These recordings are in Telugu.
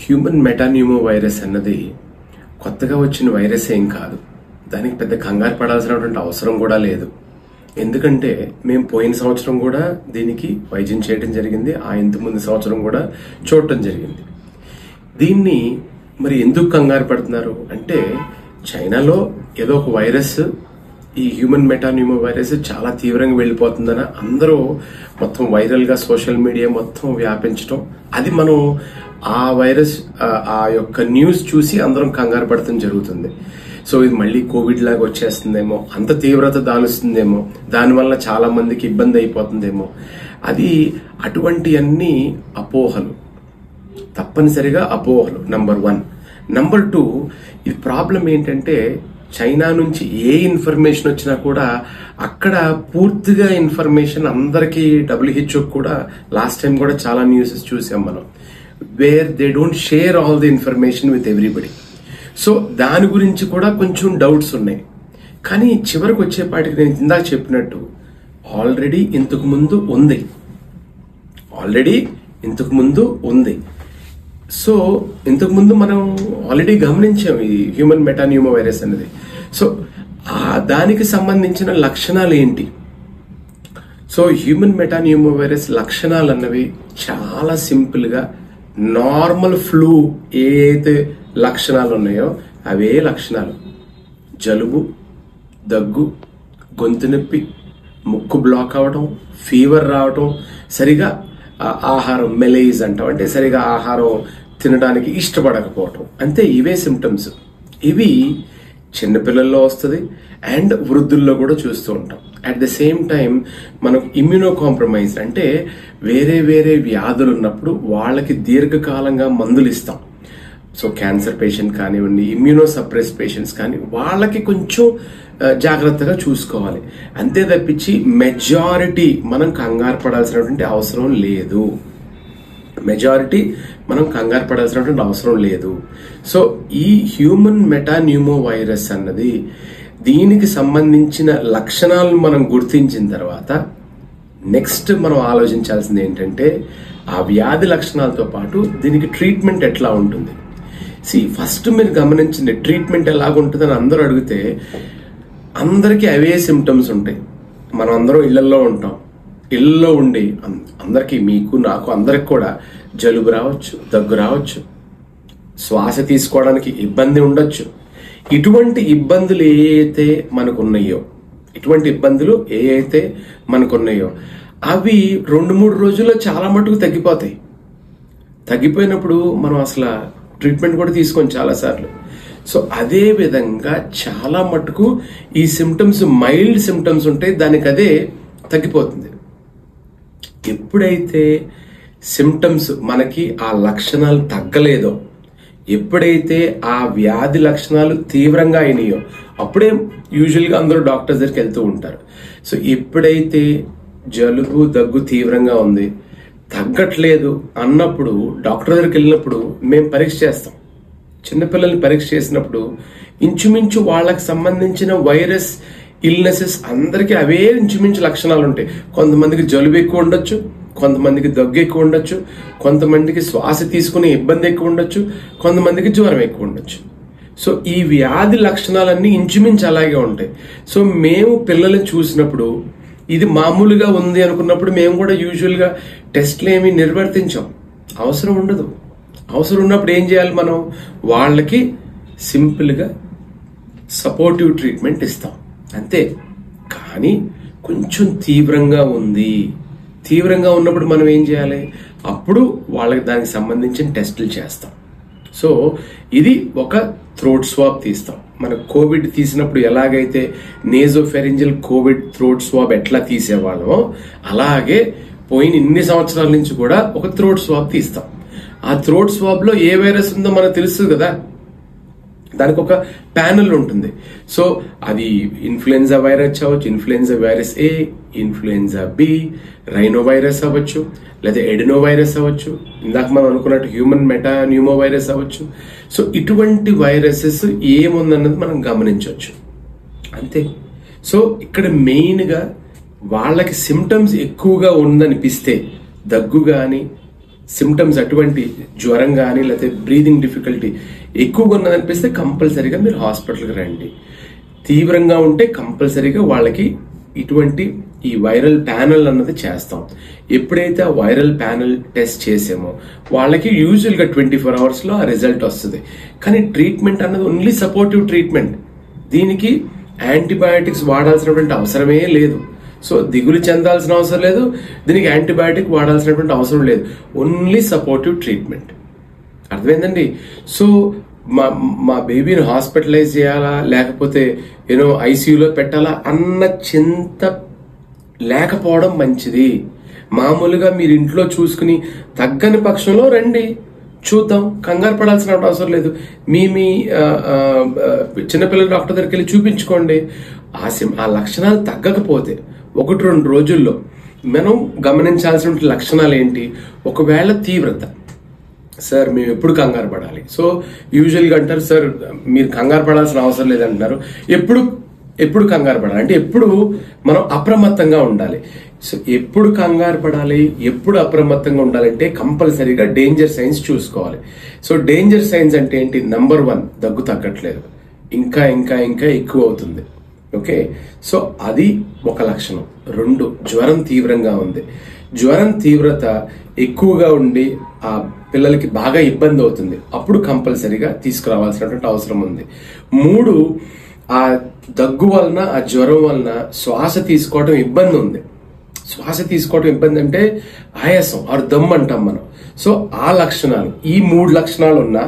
హ్యూమన్ మెటాన్యూమో వైరస్ అన్నది కొత్తగా వచ్చిన వైరస్ ఏం కాదు. దానికి పెద్ద కంగారు పడాల్సినటువంటి అవసరం కూడా లేదు. ఎందుకంటే మేము పోయిన సంవత్సరం కూడా దీనికి వైద్యం చేయడం జరిగింది, ఆ ఇంతకుముందు సంవత్సరం కూడా చూడటం జరిగింది. దీన్ని మరి ఎందుకు కంగారు పడుతున్నారు అంటే, చైనాలో ఏదో ఒక వైరస్, ఈ హ్యూమన్ మెటాన్యూమో వైరస్ చాలా తీవ్రంగా వెళ్ళిపోతుందని అందరూ మొత్తం వైరల్ గా సోషల్ మీడియా మొత్తం వ్యాపించడం, అది మనం ఆ వైరస్ ఆ యొక్క న్యూస్ చూసి అందరం కంగారు పడటం జరుగుతుంది. సో ఇది మళ్ళీ కోవిడ్ లాగా వచ్చేస్తుందేమో, అంత తీవ్రత దాలుస్తుందేమో, దానివల్ల చాలా మందికి ఇబ్బంది అయిపోతుందేమో. అది అటువంటి అన్ని అపోహలు, తప్పనిసరిగా అపోహలు. నంబర్ 1. నంబర్ 2, ఈ ప్రాబ్లం ఏంటంటే చైనా నుంచి ఏ ఇన్ఫర్మేషన్ వచ్చినా కూడా అక్కడ పూర్తిగా ఇన్ఫర్మేషన్ అందరికీ WHO కూడా లాస్ట్ టైం కూడా చాలా న్యూసెస్ చూసాం మనం, where they don't share all the information with everybody. So దాని గురించి కూడా కొంచెం డౌట్స్ ఉన్నాయి. కానీ చివరికి వచ్చేపాటికి నేను ఇందాక చెప్పినట్టు ఆల్రెడీ ఇంతకు ముందు ఉంది. సో ఇంతకు ముందు మనం ఆల్రెడీ గమనించాం ఈ హ్యూమన్ మెటాన్యూమో వైరస్ అనేది. సో దానికి సంబంధించిన లక్షణాలు ఏంటి? సో హ్యూమన్ మెటాన్యూమో వైరస్ లక్షణాలు అన్నవి చాలా సింపుల్ గా నార్మల్ ఫ్లూ ఏ అయితే లక్షణాలు ఉన్నాయో అవే లక్షణాలు. జలుబు, దగ్గు, గొంతు నొప్పి, ముక్కు బ్లాక్ అవడం, ఫీవర్ రావటం, సరిగా ఆహారం మెలేజ్ అంటాం, అంటే సరిగా ఆహారం తినడానికి ఇష్టపడకపోవటం, అంతే. ఇవే సిమ్టమ్స్. ఇవి చిన్నపిల్లల్లో వస్తుంది అండ్ వృద్ధుల్లో కూడా చూస్తూ ఉంటాం. అట్ ద సేమ్ టైం మనకు ఇమ్యూనో కాంప్రమైజ్, అంటే వేరే వేరే వ్యాధులు ఉన్నప్పుడు వాళ్ళకి దీర్ఘకాలంగా మందులు ఇస్తాం. సో క్యాన్సర్ పేషెంట్ కానివ్వండి, ఇమ్యూనో సప్రెస్ పేషెంట్స్ కానీ, వాళ్ళకి కొంచెం జాగ్రత్తగా చూసుకోవాలి. అంతే తప్పించి మెజారిటీ మనం కంగారు పడాల్సినటువంటి అవసరం లేదు. సో ఈ హ్యూమన్ మెటాన్యూమో వైరస్ అన్నది, దీనికి సంబంధించిన లక్షణాలను మనం గుర్తించిన తర్వాత నెక్స్ట్ మనం ఆలోచించాల్సింది ఏంటంటే, ఆ వ్యాధి లక్షణాలతో పాటు దీనికి ట్రీట్మెంట్ ఎట్లా ఉంటుంది. ఫస్ట్ మీరు గమనించండి, ట్రీట్మెంట్ ఎలాగుంటుందని అందరూ అడిగితే అందరికీ అవే సిమ్టమ్స్ ఉంటాయి. మనం అందరం ఇళ్లలో ఉంటాం. ఇళ్లలో ఉండి అందరికీ, మీకు నాకు అందరికి కూడా జలుబు రావచ్చు, దగ్గు రావచ్చు, శ్వాస తీసుకోవడానికి ఇబ్బంది ఉండొచ్చు. ఇటువంటి ఇబ్బందులు ఏ అయితే మనకున్నాయో అవి 2-3 రోజుల్లో చాలా మటుకు తగ్గిపోయినప్పుడు మనం అసలు ట్రీట్మెంట్ కూడా తీసుకోండి చాలాసార్లు. సో అదే విధంగా చాలా మటుకు ఈ సిమ్టమ్స్ మైల్డ్ సిమ్టమ్స్ ఉంటాయి, దానికి అదే తగ్గిపోతుంది. ఎప్పుడైతే సిమ్టమ్స్ మనకి ఆ లక్షణాలు తగ్గలేదో, ఎప్పుడైతే ఆ వ్యాధి లక్షణాలు తీవ్రంగా అయినాయో అప్పుడే యూజువల్గా అందరూ డాక్టర్ దగ్గరికి వెళ్తూ ఉంటారు. సో ఎప్పుడైతే జలుబు, దగ్గు తీవ్రంగా ఉంది, తగ్గట్లేదు అన్నప్పుడు డాక్టర్ దగ్గరికి వెళ్ళినప్పుడు మేము పరీక్ష చేస్తాం. చిన్నపిల్లల్ని పరీక్ష చేసినప్పుడు ఇంచుమించు వాళ్ళకి సంబంధించిన వైరస్ ఇల్నెసెస్ అందరికీ అవే ఇంచుమించు లక్షణాలు ఉంటాయి. కొంతమందికి జలుబు ఎక్కువ ఉండొచ్చు, కొంతమందికి దగ్గు ఎక్కువ ఉండొచ్చు, కొంతమందికి శ్వాస తీసుకునే ఇబ్బంది ఎక్కువ ఉండొచ్చు, కొంతమందికి జ్వరం ఎక్కువ ఉండొచ్చు. సో ఈ వ్యాధి లక్షణాలన్నీ ఇంచుమించు అలాగే ఉంటాయి. సో మేము పిల్లల్ని చూసినప్పుడు ఇది మామూలుగా ఉంది అనుకున్నప్పుడు మేము కూడా యూజువల్గా టెస్ట్లు ఏమి నిర్వర్తించాం, అవసరం ఉండదు. అవసరం ఉన్నప్పుడు ఏం చేయాలి, మనం వాళ్ళకి సింపుల్గా సపోర్టివ్ ట్రీట్మెంట్ ఇస్తాం అంతే. కానీ కొంచెం తీవ్రంగా ఉన్నప్పుడు మనం ఏం చేయాలి, అప్పుడు వాళ్ళకి దానికి సంబంధించిన టెస్టులు చేస్తాం. సో ఇది ఒక థ్రోట్ స్వాబ్ తీస్తాం. మన కోవిడ్ తీసినప్పుడు ఎలాగైతే నేజోఫెరింజియల్ కోవిడ్ థ్రోట్ స్వాబ్ ఎట్లా తీసేవాళ్ళమో అలాగే పోయిన ఇన్ని సంవత్సరాల నుంచి కూడా ఒక థ్రోట్ స్వాబ్ తీస్తాం. ఆ థ్రోట్ స్వాబ్ లో ఏ వైరస్ ఉందో మనకు తెలుస్తుంది కదా, దానికి ఒక ప్యానెల్ ఉంటుంది. సో అది ఇన్ఫ్లుయెన్జా వైరస్ అవ్వచ్చు, ఇన్ఫ్లుయెన్జా వైరస్ ఏ, ఇన్ఫ్లుయెన్జా బి, రైనో వైరస్ అవ్వచ్చు, లేదా ఎడినో వైరస్ అవ్వచ్చు, ఇందాక మనం అనుకున్నట్టు హ్యూమన్ మెటాన్యూమో వైరస్ అవ్వచ్చు. సో ఇటువంటి వైరసెస్ ఏముందన్నది మనం గమనించవచ్చు అంతే. సో ఇక్కడ మెయిన్ గా వాళ్ళకి సిమ్టమ్స్ ఎక్కువగా ఉందనిపిస్తే, దగ్గు గాని సిమ్టమ్స్ అటువంటి జ్వరం కానీ లేకపోతే బ్రీదింగ్ డిఫికల్టీ ఎక్కువగా ఉన్నదనిపిస్తే కంపల్సరీగా మీరు హాస్పిటల్కి రండి. తీవ్రంగా ఉంటే కంపల్సరీగా వాళ్ళకి ఇటువంటి ఈ వైరల్ ప్యానల్ అన్నది చేస్తాం. ఎప్పుడైతే ఆ వైరల్ ప్యానల్ టెస్ట్ చేసామో వాళ్ళకి యూజువల్గా 24 hours ఆ రిజల్ట్ వస్తుంది. కానీ ట్రీట్మెంట్ అన్నది ఓన్లీ సపోర్టివ్ ట్రీట్మెంట్. దీనికి యాంటీబయాటిక్స్ వాడాల్సినటువంటి అవసరమే లేదు. సో దిగులు చెందాల్సిన అవసరం లేదు, దీనికి యాంటీబయాటిక్ వాడాల్సినటువంటి అవసరం లేదు. Only supportive treatment. అర్థమైందండి? సో మా బేబీని హాస్పిటలైజ్ చేయాలా లేకపోతే ఐసీయూలో పెట్టాలా అన్న చింత లేకపోవడం మంచిది. మామూలుగా మీరు ఇంట్లో చూసుకుని తగ్గని పక్షంలో రండి, చూద్దాం. కంగారు పడాల్సిన అవసరం లేదు. మీ చిన్నపిల్లల డాక్టర్ దగ్గరికి వెళ్ళి చూపించుకోండి. ఆ లక్షణాలు తగ్గకపోతే 1-2 రోజుల్లో మనం గమనించాల్సిన లక్షణాలు ఏంటి? ఒకవేళ తీవ్రత, సార్ మేము ఎప్పుడు కంగారు పడాలి? సో యూజువల్గా అంటారు, సార్ మీరు కంగారు పడాల్సిన అవసరం లేదంటున్నారు, ఎప్పుడు కంగారు పడాలి అంటే ఎప్పుడు మనం అప్రమత్తంగా ఉండాలి. సో ఎప్పుడు కంగారు పడాలి, ఎప్పుడు అప్రమత్తంగా ఉండాలంటే కంపల్సరీగా డేంజర్ సైన్స్ చూసుకోవాలి. సో డేంజర్ సైన్స్ అంటే ఏంటి? నంబర్ 1, దగ్గు తగ్గట్లేదు, ఇంకా ఇంకా ఇంకా ఎక్కువ అవుతుంది. ఓకే, సో అది ఒక లక్షణం. 2, జ్వరం తీవ్రంగా ఉంది. జ్వరం తీవ్రత ఎక్కువగా ఉండి ఆ పిల్లలకి బాగా ఇబ్బంది అవుతుంది, అప్పుడు కంపల్సరీగా తీసుకురావాల్సినటువంటి అవసరం ఉంది. 3, ఆ దగ్గు వలన ఆ జ్వరం వలన శ్వాస తీసుకోవడం ఇబ్బంది ఉంది. శ్వాస తీసుకోవడం ఇబ్బంది అంటే ఆయాసం ఆర్ దమ్ అంటాం మనం. సో ఆ లక్షణాలు, ఈ 3 లక్షణాలు ఉన్నా,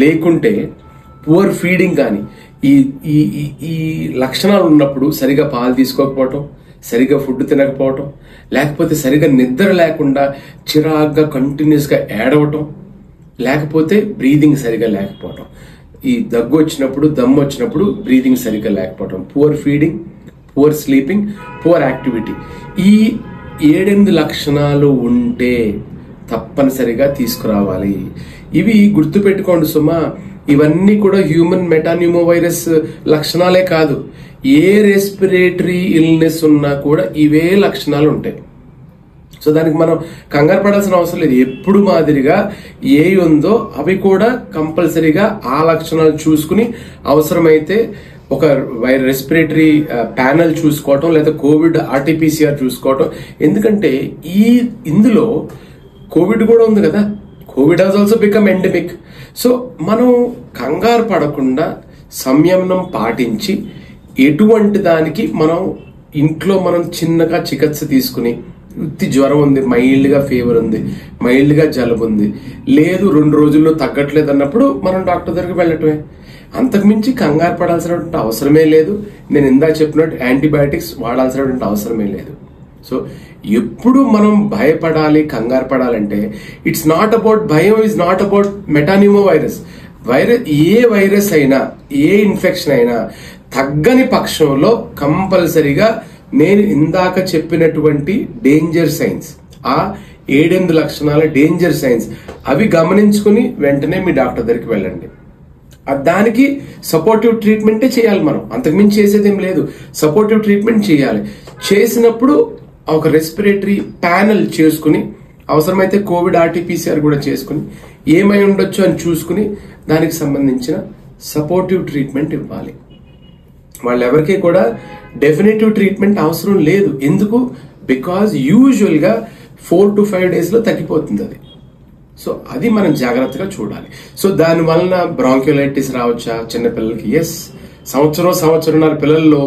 లేకుంటే పువర్ ఫీడింగ్ కానీ ఈ లక్షణాలు ఉన్నప్పుడు సరిగా పాలు తీసుకోకపోవటం, సరిగా ఫుడ్ తినకపోవటం, లేకపోతే సరిగా నిద్ర లేకుండా చిరాగ్గా కంటిన్యూస్గా ఏడవటం, లేకపోతే బ్రీదింగ్ సరిగా లేకపోవటం, ఈ దగ్గు వచ్చినప్పుడు దమ్ము వచ్చినప్పుడు బ్రీదింగ్ సరిగ్గా లేకపోవటం, poor feeding, poor sleeping, poor activity, ఈ 7-8 లక్షణాలు ఉంటే తప్పనిసరిగా తీసుకురావాలి. ఇవి గుర్తుపెట్టుకోండి సుమా. ఇవన్నీ కూడా హ్యూమన్ మెటాన్యూమో వైరస్ లక్షణాలే కాదు, ఏ రెస్పిరేటరీ ఇల్నెస్ ఉన్నా కూడా ఇవే లక్షణాలు ఉంటాయి. సో దానికి మనం కంగారు పడాల్సిన అవసరం లేదు. ఎప్పుడు మాదిరిగా ఏ ఉందో అవి కూడా కంపల్సరీగా ఆ లక్షణాలు చూసుకుని అవసరమైతే ఒక రెస్పిరేటరీ ప్యానల్ చూసుకోవటం, లేదా కోవిడ్ ఆర్టీపీసీఆర్ చూసుకోవటం. ఎందుకంటే ఇందులో కోవిడ్ కూడా ఉంది కదా, Covid has also become endemic. So మనం కంగారు పడకుండా సంయమనం పాటించి ఎటువంటి దానికి మనం ఇంట్లో మనం చిన్నగా చికిత్స తీసుకుని, జ్వరం ఉంది, మైల్డ్గా ఫీవర్ ఉంది, మైల్డ్గా జలుబు ఉంది, లేదు 2 రోజుల్లో తగ్గట్లేదు అన్నప్పుడు మనం డాక్టర్ దగ్గరికి వెళ్ళటమే. అంతకుమించి కంగారు పడాల్సినటువంటి అవసరమే లేదు. నేను ఇందాక చెప్పినట్టు యాంటీబయాటిక్స్ వాడాల్సినటువంటి అవసరమే లేదు. సో ఎప్పుడు మనం భయపడాలి, కంగారు పడాలంటే ఇట్స్ నాట్ అబౌట్ భయం, is not about metapneumo virus. A virus అయినా, ఏ ఇన్ఫెక్షన్ అయినా తగ్గని పక్షంలో కంపల్సరీగా నేను ఇందాక చెప్పినటువంటి డేంజర్ సైన్స్, ఆ 7-8 లక్షణాల డేంజర్ సైన్స్ అవి గమనించుకుని వెంటనే మీ డాక్టర్ దగ్గరికి వెళ్ళండి. దానికి సపోర్టివ్ ట్రీట్మెంటే చేయాలి మనం, అంతకుమించి చేసేదేం లేదు. సపోర్టివ్ ట్రీట్మెంట్ చేయాలి. చేసినప్పుడు ఒక రెస్పిరేటరీ ప్యానల్ చేసుకుని, అవసరమైతే కోవిడ్ ఆర్టీపీసీఆర్ కూడా చేసుకుని ఏమై ఉండొచ్చు అని చూసుకుని దానికి సంబంధించిన సపోర్టివ్ ట్రీట్మెంట్ ఇవ్వాలి. వాళ్ళెవరికి కూడా డెఫినేటివ్ ట్రీట్మెంట్ అవసరం లేదు. ఎందుకు? బికాజ్ యూజువల్గా 4 to 5 days తగ్గిపోతుంది అది. సో అది మనం జాగ్రత్తగా చూడాలి. సో దాని వలన బ్రాంక్యోలైటిస్ రావచ్చా చిన్నపిల్లలకి? ఎస్, సంవత్సరంన్నర పిల్లల్లో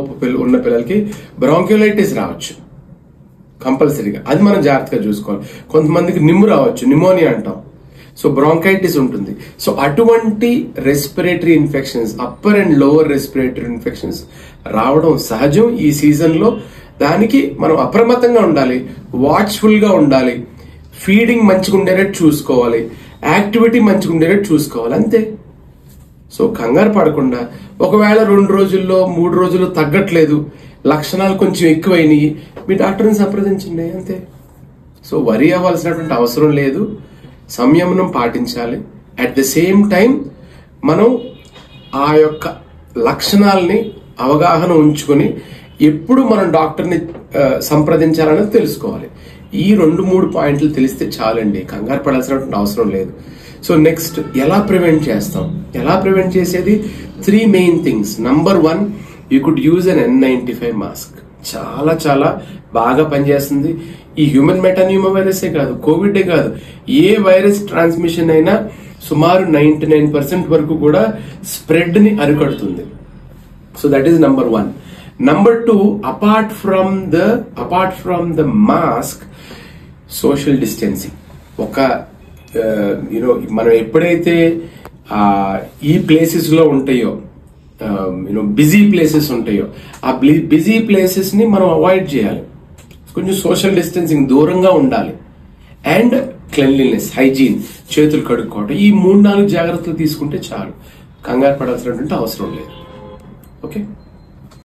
ఉన్న పిల్లలకి బ్రాంక్యోలైటిస్ రావచ్చు కంపల్సరీగా. అది మనం జాగ్రత్తగా చూసుకోవాలి. కొంతమందికి నిమ్ము రావచ్చు, నిమోనియా అంటాం. సో బ్రాంకైటిస్ ఉంటుంది. సో అటువంటి respiratory infections, upper and lower respiratory infections రావడం సహజం ఈ సీజన్లో. దానికి మనం అప్రమత్తంగా ఉండాలి, వాచ్ఫుల్ గా ఉండాలి, ఫీడింగ్ మంచిగా ఉండేటట్టు చూసుకోవాలి, యాక్టివిటీ మంచిగా ఉండేటట్టు చూసుకోవాలి, అంతే. సో కంగారు పడకుండా, ఒకవేళ 2 రోజుల్లో 3 రోజుల్లో తగ్గట్లేదు, లక్షణాలు కొంచెం ఎక్కువైనాయి, మీ డాక్టర్ని సంప్రదించండి, అంతే. సో వరి అవ్వాల్సినటువంటి అవసరం లేదు. సంయమనం పాటించాలి. అట్ ద సేమ్ టైం మనం ఆ యొక్క లక్షణాలని అవగాహన ఉంచుకొని ఎప్పుడు మనం డాక్టర్ని సంప్రదించాలనేది తెలుసుకోవాలి. ఈ 2-3 పాయింట్లు తెలిస్తే చాలండి, కంగారు పడాల్సినటువంటి అవసరం లేదు. సో నెక్స్ట్ ఎలా ప్రివెంట్ చేస్తాం? ఎలా ప్రివెంట్ చేసేది? 3 main things. Number 1, you could use an N95 mask. చాలా చాలా బాగా పనిచేస్తుంది. ఈ హ్యూమన్ మెటాన్యూమా వైరసే కాదు, కోవిడే కాదు, ఏ వైరస్ ట్రాన్స్మిషన్ అయినా సుమారు 99% వరకు కూడా స్ప్రెడ్ ని అరికడుతుంది. So that is number 1. Number 2, apart from the mask, social distancing. ఒక మనం ఎప్పుడైతే ఈ ప్లేసెస్ లో ఉంటాయో, బిజీ ప్లేసెస్ ఉంటాయో, ఆ బిజీ ప్లేసెస్ ని మనం అవాయిడ్ చేయాలి. కొంచెం సోషల్ డిస్టెన్సింగ్, దూరంగా ఉండాలి. అండ్ క్లెన్లీనెస్, హైజీన్, చేతులు కడుక్కోవడం, ఈ 3-4 జాగ్రత్తలు తీసుకుంటే చాలు, కంగారు పడాల్సినటువంటి అవసరం లేదు. ఓకే.